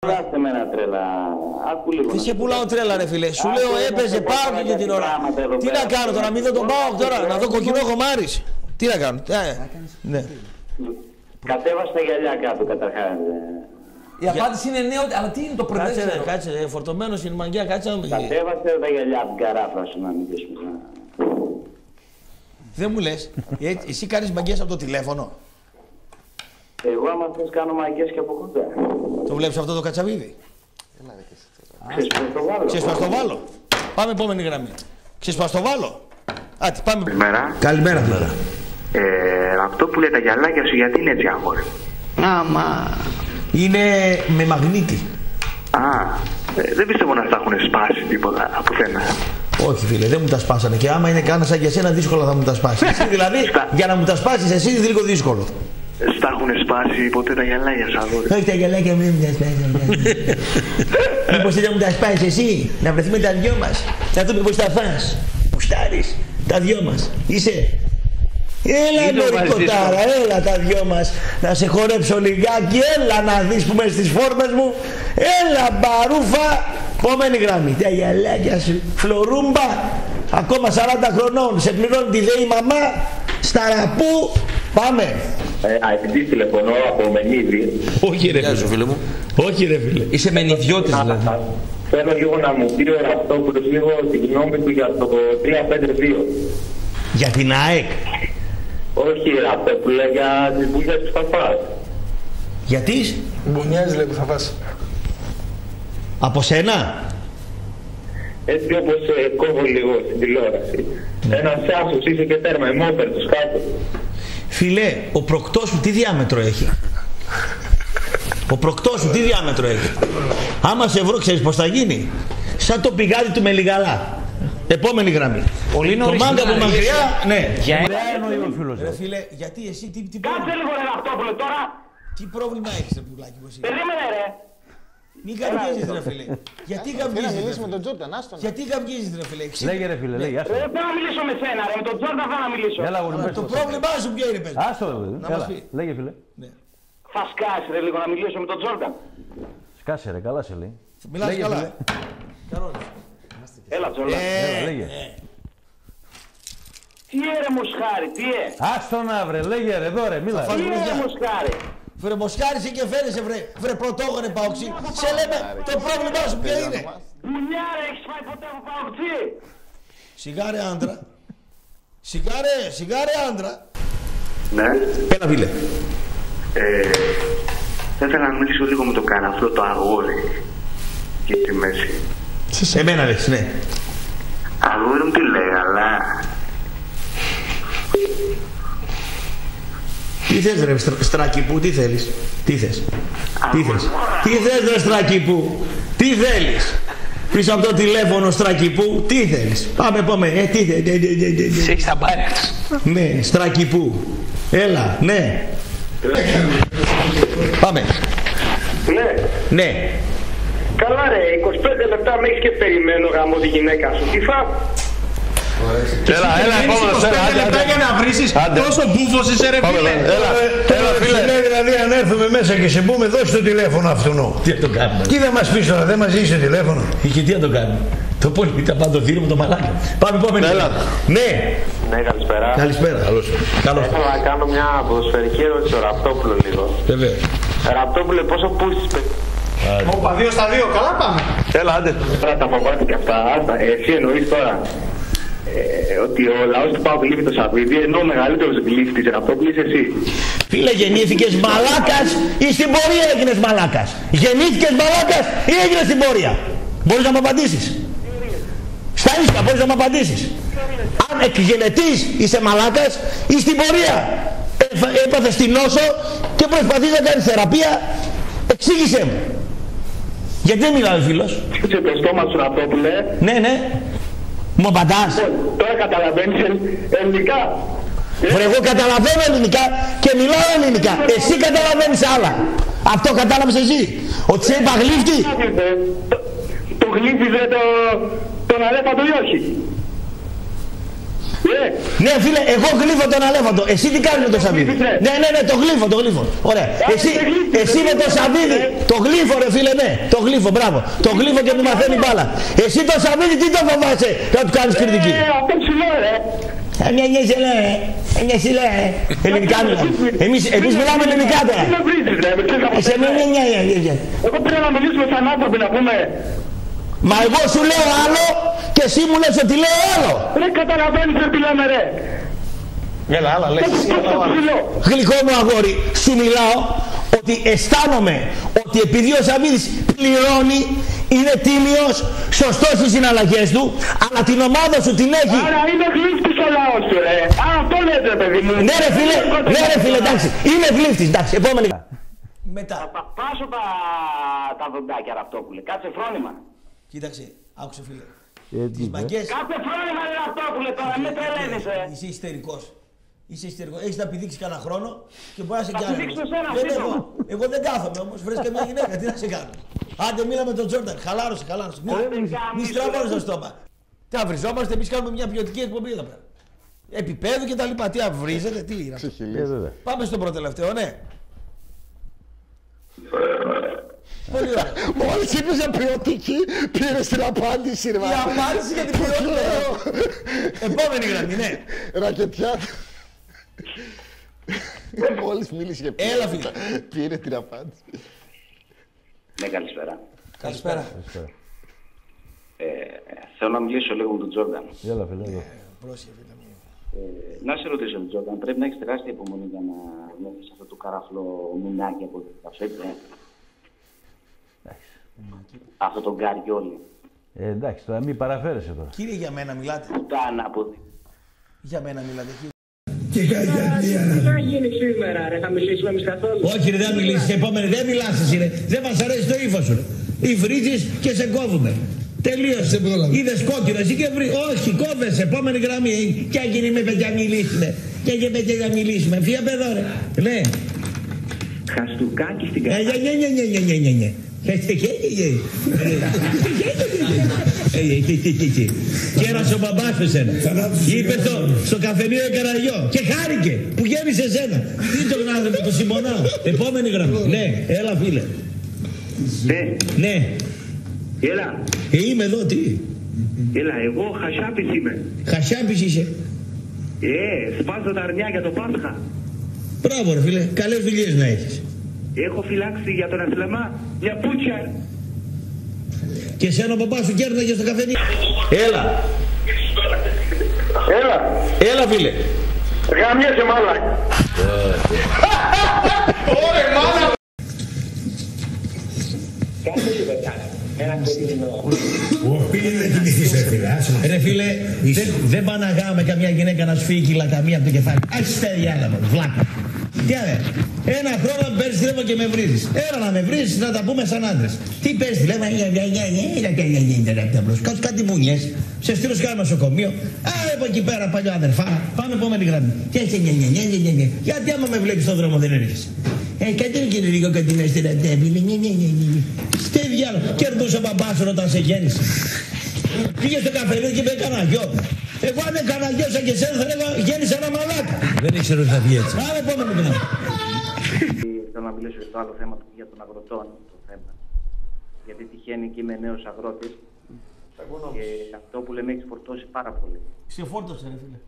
Πουλάστε με ένα τρέλα. Άκου λίγο. Τι σε πουλάω τρέλα, ρε φίλε. Σου λέω έπαιζε πάω και την ώρα. Τι να κάνω τώρα, να μην δω τον Πάοκ τώρα, να δω κοκκινό Χωμάρης. Τι να κάνω. Ναι. Κατέβασε τα γυαλιά κάτω καταρχάς. Η απάντηση είναι ναι, αλλά τι είναι το προτέρων. Κάτσε, φορτωμένο στην μαγκιά, κάτσε να μου πει. Κατέβασε τα γυαλιά από την καράφα σου να μην πεις. Δεν μου λες, εσύ κάνεις μαγκές από το τηλέφωνο. Εγώ άμα θες κάνω μαγκές και από κοντά. Το βλέπεις αυτό το κατσαβίδι. Ξέρεις πώς το βάλω. Πάμε επόμενη γραμμή. Ξέρεις πώς το βάλω. Άτι, πάμε. Καλημέρα. Καλημέρα, φίλε. Αυτό που λέει τα γυαλάκια σου γιατί είναι έτσι αγόρι. Άμα. Είναι με μαγνήτη. Δεν πιστεύω να τα έχουν σπάσει τίποτα από θένα. Όχι φίλε, δεν μου τα σπάσανε και άμα είναι κάνα σαν για σένα δύσκολα θα μου τα σπάσει. Εσύ δηλαδή για να μου τα σπάσεις εσύ είναι λίγο δύσκολο. Στα έχουν σπάσει ποτέ τα γυαλάκια σου αγόρι. Όχι τα γυαλάκια μου δεν μου τα σπάσει. Μήπως θέλει να μου τα σπάσεις εσύ, να βρεθούμε τα δυο μας. Να δούμε πως τα φας. Πουστάρεις, τα δυο μας. Είσαι. Έλα μωρικοτάρα, έλα τα δυο μας να σε χορέψω λιγάκι, έλα να δεις που είμαι στις φόρμες μου. Έλα μπαρούφα, επόμενη γραμμή. Τα γυαλάκια σου, φλωρούμπα, ακόμα 40 χρονών, σε πληρώνει τη ΔΕΗ μαμά, σταραπού, πάμε. Επειδή τηλεφωνώ από Μενίδη. Όχι ρε φίλε μου. Όχι ρε φίλε. Είσαι Μενιδιώτης δηλαδή. Θέλω λίγο να μου πει ο Ραπτόπουλος λίγο την γνώμη του για το 3-5-2. Για την ΑΕΚ. Όχι Ραπτόπουλε, για τις μπουνιές που θα φας. Γιατί? Μπουνιές λέει που θα φας. Από σένα. Έτσι όπως κόβω λίγο στην τηλεόραση. Ένας άσος είσαι και τέρμα, εμόπερτος κάτω. Φίλε, ο προκτός σου τι διάμετρο έχει. Ο προκτός σου τι διάμετρο έχει. Άμα σε βρω ξέρεις πως θα γίνει. Σαν το πηγάδι του Μελιγαλά. Επόμενη γραμμή. Το μάγκα από μακριά, ναι. Για ένα εννοεί ο φίλος. Ρε φίλε, γιατί εσύ τι Κάτσε λίγο ρε Ραπτόπουλε τώρα. τι πρόβλημα έχεις ρε πουλάκι μου εσύ. Περίμενε ρε. Μην καυγίζεις ρε φίλε. Γιατί καυγίζεις ρε φίλε. Γιατί καυγίζεις ρε φίλε. Λέγε ρε φίλε, λέγε. Δεν θέλω να μιλήσω με σένα ρε, με τον Τζόρνταν θα να μιλήσω. Έλα αγόρι μου. Το πρόβλημά σου ποιο είναι πες. Άστο ρε, λέγε φίλε. Θα σκάσει ρε λίγο να μιλήσω με τον Τζόρνταν. Σκάσε ρε, καλά σε λέει. Μιλάς καλά. Έλα Τζόρνταν. Λέγε. Τι ρε Μοσχάρη, τι Άστο να βρε, λέγε ρε, εδώ ρε, μίλα. Τι ρε Μοσχάρη. Βρε Μοσχάρισε και φαίνεσαι βρε πρωτόγονε Παοξή. Σε λέμε το πρόβλημά σου ποιο είναι. Μπουνιά ρε, έχεις φάει ποτέ από Παοξή. Σιγάρε άντρα. Σιγάρε άντρα. Ναι. Πέλα φίλε. Θα ήθελα να μιλήσω λίγο με το καραφλό το αγόρι. Και στη μέση. Εμένα λες, ναι. Αγόρι μου τι λέει, αλλά... Τι θες ρε Στράκηπου, τι θέλεις. Τι θες. Τι θες ρε Στράκηπου. Τι θέλεις. Πίσω από το τηλέφωνο Στράκηπου, τι θέλεις. Πάμε. Τι θέλεις. Σε έχεις τα μπάρια. Ναι, Στράκηπου. Έλα, ναι. Πάμε. Ναι. Καλά ρε, 25 λεπτά με έχεις και περιμένω γαμώ τη γυναίκα σου. Τι φας. Έλα, επόμενος, έλα, Για να βρίσεις τόσο μπούφος είσαι ρε φίλε. Έλα φίλε. Δηλαδή αν έρθουμε μέσα και σε πούμε δώσει το τηλέφωνο αυτού. Τι να το κάνουμε. Τι θα μας πεις τώρα, δεν μας ζήσει το τηλέφωνο. Και τι να το κάνουμε. Το πόλεμο ήταν πάντα το θύρο με το μαλάκα. Πάμε επόμενη. Ναι. Ναι, καλησπέρα. Καλησπέρα. Καλώς. Θέλω να κάνω μια ποδοσφαιρική ερώτηση στο Ραπτόπουλο λίγο. Βεβαίως. Ραπτόπουλε, πόσο πούσεις Όπα 2 στα 2, καλά πάμε. Έλα, άντε. Τώρα τα φοβάται και αυτά. Εσύ εννοείς τώρα ότι ο λαός του ΠΑΟΚ γλύφει το Σαββίδι, ενώ ο μεγαλύτερος γλύφτης Ραπτόπουλο είσαι εσύ. Φίλε, γεννήθηκες μαλάκας ή στην πορεία έγινες μαλάκας. Γεννήθηκες μαλάκας ή έγινες στην πορεία. Μπορείς να μου απαντήσεις. Στα ίσια μπορείς να μου απαντήσεις. Αν εκγενετής είσαι μαλάκας ή στην πορεία έπαθες την νόσο και προσπαθείς να κάνεις θεραπεία. Εξήγησέ μου. Γιατί δεν μιλάει ο φίλος. Σε το στόμα σου Ραπτόπουλε. Ναι. Μου απαντάς. Τώρα καταλαβαίνεις ελληνικά. Βρε, εγώ καταλαβαίνω ελληνικά και μιλάω ελληνικά. Εσύ καταλαβαίνεις άλλα. Αυτό κατάλαβες εσύ. Ότι σε είπα γλύφτη. Το γλύφιζε τον αλέφαντο ή όχι. Ναι, φίλε, εγώ γλύφω τον Αλέφαντο. Εσύ τι κάνεις με το Σαββίδι? Ναι, το γλύφω. Ωραία. Εσύ με το Σαββίδι, το γλύφω, ρε φίλε, ναι. Το γλύφω, μπράβο. Το γλύφω και του μαθαίνει μπάλα. Εσύ το Σαββίδι τι το φοβάσαι να του κάνεις κριτική? Αυτό ψηλό, ρε. Μια σιλέ, ελληνικά μιλάμε. Εμείς μιλάμε ελληνικά τώρα. Τι με βρίζεις, ρε. Εγώ πρέπει να μιλήσουμε σαν άνθρωποι να πούμε. Μα εγώ σου λέω άλλο και εσύ μου λες ότι λέω άλλο. Ρε καταλαβαίνεις τι λέμε, ρε. Έλα, άλλα λες. Γλυκό μου αγόρι, σου μιλάω ότι αισθάνομαι ότι επειδή ο Σαββίδης πληρώνει, είναι τίμιος, σωστός στις συναλλαγές του, αλλά την ομάδα σου την έχει. Άρα είναι γλύφτης ο λαός σου, ρε. Αυτό λέτε, παιδί μου. Ναι ρε φίλε, εντάξει, είναι γλύφτης, εντάξει, επόμενη. Μετά. Θα πάσω τα δοντάκια Ραπτόπουλε. Κάτσε φρόνημα. Κοίταξε, άκουσε φίλε. Τις μαγκές. Κάτσε φρόνημα, ρε Ραπτόπουλε, τώρα με τρελαίνεις, Είσαι ιστερικός. Έχεις να πηδήξεις κανένα χρόνο και μπορεί να σε κάνει. Θα πηδήξω σένα, εγώ δεν κάθομαι όμως, βρες και μια γυναίκα, τι να σε κάνω. Άντε μίλα με τον Τζόρνταν, χαλάρωσε. Μη στραβώνεις το στόμα. Τι αβριζόμαστε, εμείς κάνουμε μια ποιοτική εκπομπή εδώ πέρα. Επιπέδου και τα λοιπά, τι αυρίζετε, τι είναι. Πάμε στο πρώτο τελευταίο, ναι. Πολύ ωραία. Μόλις είπες για ποιοτική, πήρες την απάντηση. Η απάντηση για την ποιότητα. Επόμενη γραμμή, ναι. Ρακετιά. Μόλις μίλησε για ποιότητα. Έλα φίλε. Πήρε την απάντηση. Ναι, καλησπέρα. Καλησπέρα. Θέλω να μιλήσω λίγο με τον Τζόρνταν. Έλα φίλε. Πρόσεχε φίλε μου. Να σε ρωτήσω, Τζόρνταν, πρέπει να έχεις τεράστια υπομονή για να μάθεις αυτό το καράφλο μουνάκι από την καυσέτη, αυτό το γκαριόλι. Εντάξει, τώρα μην παραφέρεσαι τώρα. Κύριε, για μένα μιλάτε. Πουτάνα από... Για μένα μιλάτε, κύριε. Τι θα γίνει σήμερα, ρε, θα μιλήσουμε εμείς καθόλου? Όχι ρε, δεν μιλήσεις, επόμενη, δεν μιλάς εσύ ρε. Δεν μας αρέσει το ύφος σου ρε. Ή βρίζεις και σε κόβουμε. Τελείωσε. Είδες κόκκινο εσύ και όχι, κόβεσαι, επόμενη γραμμή. Κι άγινε με παιδιά μιλήσουμε. Και για μιλήσουμε. Φύγε παιδό ρε. Ναι. Χαστούκάκι στην καρδιά. Ναι. Κέρασε ο μπαμπάς σου εσένα. Είπε στο καφενείο Καραγιό και χάρηκε που γέμισε εσένα. Τι τον άνθρωπο, το συμπονάω. Επόμενη γραμμή. Ναι, έλα φίλε. Ναι. Έλα. Είμαι εδώ, τι. Έλα, εγώ Χασάπης είμαι. Χασάπης είσαι. Σπάζω τα αρνιά για το Πάσχα. Μπράβο ρε φίλε, καλές δουλειές να έχεις. Έχω φυλάξει για τον Αθλεμά μια πούτια. Και εσένα ο παπάς σου κέρναγε στο καφενείο. Έλα. Έλα φίλε. Γαμιέσαι μάλα. Ωρε μάλα. Κάτσε λίγο κάτι. Ρε φίλε, δεν πάνε να γάμε καμιά γυναίκα να σφίγγει κιλά καμία από το κεφάλι. Άχι στα διάλαβα, βλάκα. Τι άρε, ένα χρόνο με παίρνεις τηλέφωνο και με βρίζεις. Έλα να με βρίζεις να τα πούμε σαν άντρες. Τι παίρνεις τηλέφωνο, κάτω κάτι μπουνιές. Σε στείλω σε κάνα νοσοκομείο. Από εκεί πέρα παλιό αδερφά. Πάμε επόμενη γραμμή. Γιατί άμα με βλέπεις στον δρόμο δεν έρχεσαι. Κάτι είναι και λίγο κάτι να στην αντέπη. Στη διάλογο. Κερδούσε ο μπαμπάς σου όταν σε γέννησε. Πήγε στο καφενείο και είπε κανένα γιο. Εγώ αν έκανα γιο σαν και εσένα θα έλεγα γέννησα ένα μαλάκα. Δεν ήξερα ότι θα βγει έτσι. Άρα επόμενο γραμμή. Θέλω να μιλήσω για το άλλο θέμα για τον αγροτών. Το θέμα. Γιατί τυχαίνει και είμαι νέος αγρότης. Και αυτό που λέμε έχει φορτώσει πάρα πολύ. Σε φόρτωσε ρε φίλε.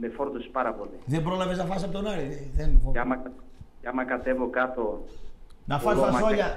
Με φόρτωσε πάρα πολύ. Δεν πρόλαβες να φας από τον Άρη. Και άμα κατέβω κάτω. Να φας φασόλια.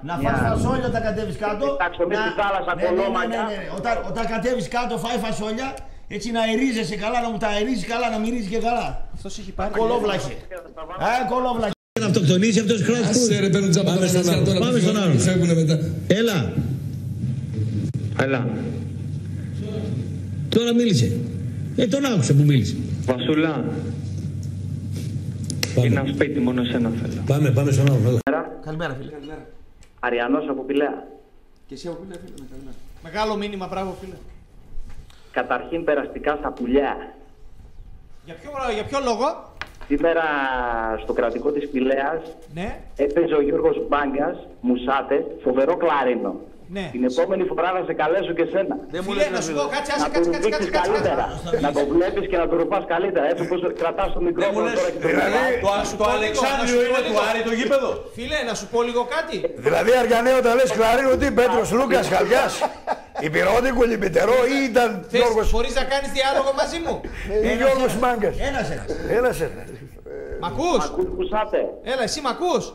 Να φας φασόλια όταν κατέβεις κάτω. Κοιτάξτε με στη θάλασσα κολόμακια. Όταν κατέβεις κάτω φάει φασόλια. Έτσι να αερίζεσαι καλά, να μου τα αερίζεις καλά, να μυρίζει και καλά. Αυτός έχει πάρει. Κολόβλαχε. Κολόβλαχε. Να αυτοκτονήσει αυτός χρόνο. Πάμε στον άλλο. Έλα. Τώρα μίλησε. Τον άκουσα που μίλησε. Βασούλα. Είναι ένα σπίτι, μόνο εσένα θέλω. Πάμε στον άλλο. Καλημέρα φίλε. Αριανός από Πηλαία. Και εσύ από Πηλαία φίλε, καλημέρα. Μεγάλο μήνυμα, μπράβο φίλε. Καταρχήν περαστικά στα πουλιά. Για ποιο λόγο? Σήμερα στο κρατικό της Πηλαίας ναι. έπαιζε ο Γιώργος Μπάγκας, Μουσάτε, φοβερό κλαρίνο. Ναι. Την επόμενη φορά θα σε καλέσω και σένα. Φίλε, να σου πω, κάτσε, να το δείξεις καλύτερα. Να το βλέπεις και να το ρουφάς καλύτερα. Έτσι όπως κρατάς το μικρόφωνο τώρα και το Δηλαδή, το Αλεξάνδριο είναι του Άρη το γήπεδο. Φίλε, να σου πω λίγο κάτι. Δηλαδή, Αργανέ, όταν λες Κλαρίνο, τι, Πέτρος Λούκας, Χαλιάς, Υπηρώτικο, Λιμπιτερό ή ήταν Γιώργος... Μπορείς να κάνεις διάλογο μαζί μου. Ή Γιώργος Μάγκας. Ένας. Μ' ακούς? Έλα, εσύ μ' ακούς?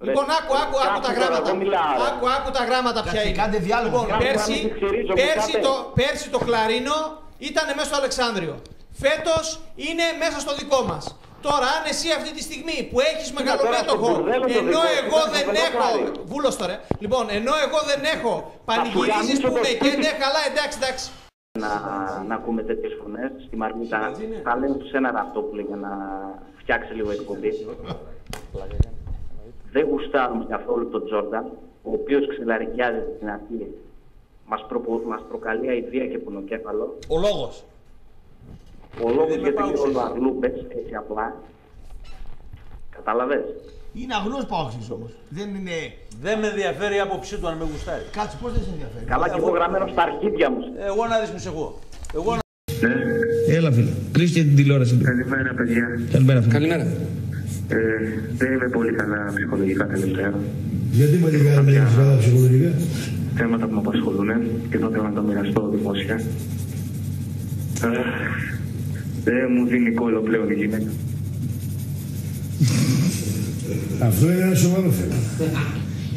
Λοιπόν, άκου τα γράμματα. Άκου τα γράμματα ποια είναι. Κάντε διάλογο. Λοιπόν, πέρσι το Κλαρίνο ήταν μέσα στο Αλεξάνδριο. Φέτος είναι μέσα στο δικό μας. Τώρα, αν εσύ αυτή τη στιγμή που έχεις μεγαλομέτωχο, ενώ εγώ δεν έχω. Βούλος τώρα. Λοιπόν, ενώ εγώ δεν έχω, πανηγυρίζεις που είναι και ναι, καλά, εντάξει. Να ακούμε τέτοιες φωνές. Στη Μαρμίτα θα λέμε τους ένα Ραπτόπουλο για να φτιάξει λίγο εκπομπή. Δεν γουστάρουμε καθόλου τον Τζόρνταν, ο οποίος ξελαρικιάζεται στην αρχή. Μας προκαλεί αηδία και πονοκέφαλο. Ο λόγος. Ο λόγος γιατί είναι όλο αγλούπες, έτσι απλά. Κατάλαβες. Είναι αγνός Παόξης όμως. Δεν με ενδιαφέρει η άποψή του αν με γουστάρει. Κάτσε, πώς δεν σε ενδιαφέρει. Καλά και εγώ γραμμένο στα αρχίδια μου. Εγώ να δεις μισεγώ. Έλα φίλε, κλείστε την τηλεόραση. Καλημέρα, παιδιά. Καλημέρα. Δεν είμαι πολύ καλά ψυχολογικά τελευταία. Γιατί με την κάνουμε για καλά ψυχολογικά. Θέματα που με απασχολούν και θα ήθελα να τα μοιραστώ δημόσια. Δεν μου δίνει κόλλο πλέον η γυναίκα. Αυτό είναι ένα σοβαρό θέμα.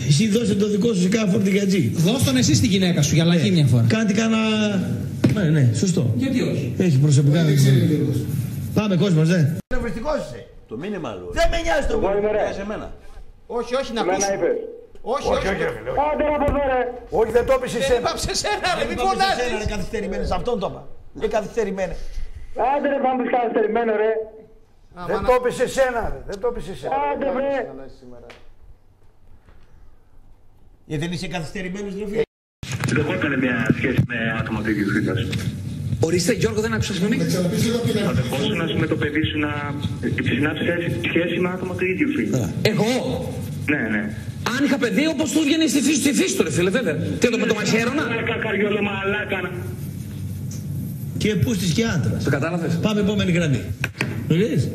Εσύ δώσε το δικό σου σε κάθε φορτηγατζή. Δώσ' τον εσύ στη γυναίκα σου για λαχή μια φορά. Κάντε κάνα... Ναι, σωστό. Γιατί όχι. Έχει προσωπικά δικαιώματα. Πάμε κόσμος, ναι. Νευριστικός είσαι. Το μήνυμα άλλο. Δεν με νοιάζει το μήνυμα. Σε μένα. Όχι, να ακούσω. Όχι. Άντε να πω ρε. Όχι, δεν το είπες Δεν εσένα. είπα σε σένα, ρε, μην φωνάζεις. Είναι καθυστερημένες, αυτόν το είπα. Είναι καθυστερημένες. Άντε ρε πάμε καθυστερημένο ρε. Δεν το είπες εσένα, ρε. Δεν το είπες εσένα. Άντε βρε. Γιατί δεν είσαι καθυστερημένος, ρε φίλε. Δεν έχω έκανε μια σχέση με άτομα του ίδιου φίλου. Ορίστε, Γιώργο, δεν άκουσα συγγνώμη. Θα δεχόσουν να με το παιδί σου να συνάψει σχέση με άτομα του ίδιου φίλου. Εγώ. Ναι. Αν είχα παιδί, όπως του βγαίνει στη φύση του, ρε φίλε, βέβαια. Τι εδώ με το μαχαίρωνα. Κακαριόλο μαλάκα. Και πούστης και άντρας. Το κατάλαβες. Πάμε επόμενη γραμμή. Το λες.